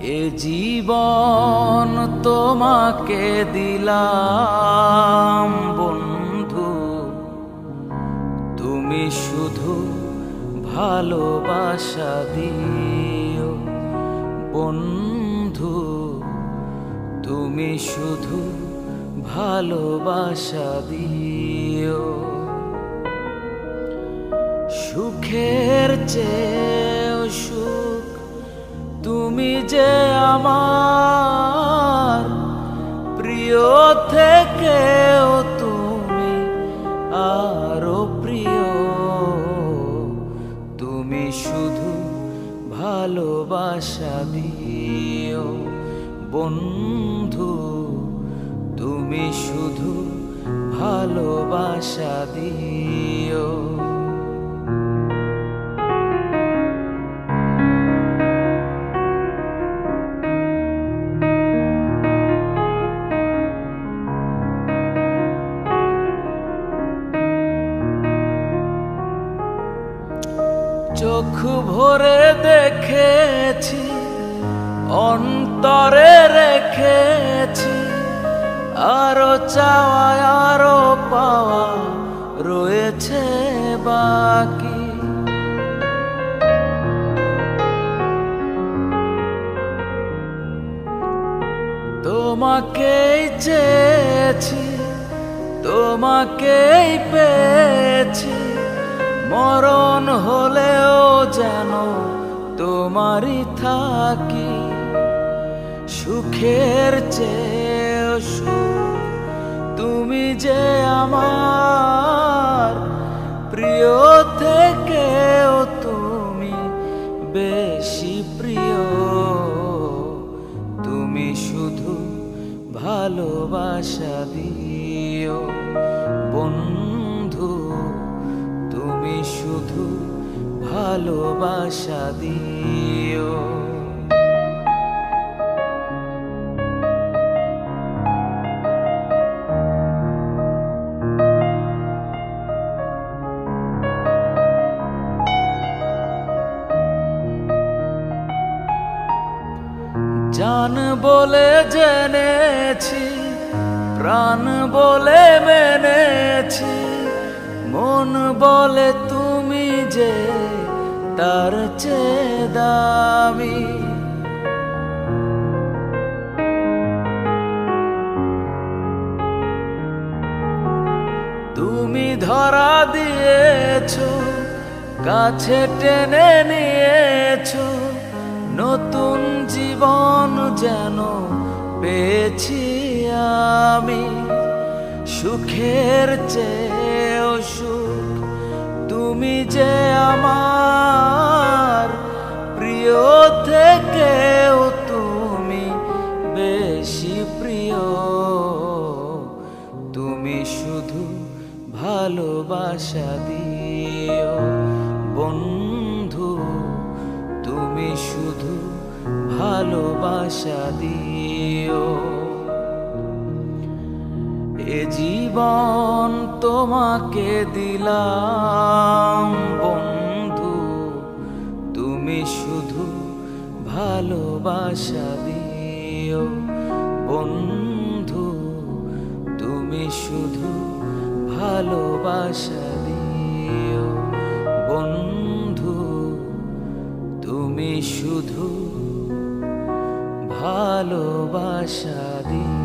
এ জীবন তোমাকে দিলাম বন্ধু, তুমি শুধু ভালোবাসা দিও বন্ধু, তুমি শুধু ভালোবাসা দিও। সুখের চেয়েও সুখ তুমি যে আমার, প্রিয় থেকেও তুমি আরো প্রিয়, তুমি শুধু ভালোবাসা দিও বন্ধু, তুমি শুধু ভালোবাসা দিও। চোখ ভরে দেখেছি, অন্তরে রেখেছি, আরো চাওয়া আরো পাওয়া রয়েছে বাকি। তোমাকেই চেয়েছি, তোমাকেই পেয়েছি, মরণ হলেও যেন তোমারই থাকি। সুখের চেয়েও সুখ তুমি যে আমার, প্রিয় থেকেও তুমি বেশি প্রিয়, তুমি শুধু ভালোবাসা দিও বন্ধু, তুমি শুধু ভালোবাসা দিও। জান বলে জেনেছি, প্রাণ বলে মেনেছি, মন বলে তুমি যে তার চেয়ে দামি। তুমি ধরা দিয়েছো, কাছে টেনে নিয়েছো, নতুন জীবন যেন পেয়েছি আমি। সুখের চেয়েও সুখ তুমি যে আমার, প্রিয় থেকেও তুমি বেশি প্রিয়, তুমি শুধু ভালোবাসা দিও বন্ধু, তুমি শুধু ভালোবাসা দিও। এ জীবন তোমাকে দিলাম বন্ধু, তুমি শুধু ভালোবাসা দিও বন্ধু, তুমি শুধু ভালোবাসা দিও বন্ধু, তুমি শুধু ভালোবাসা দিও।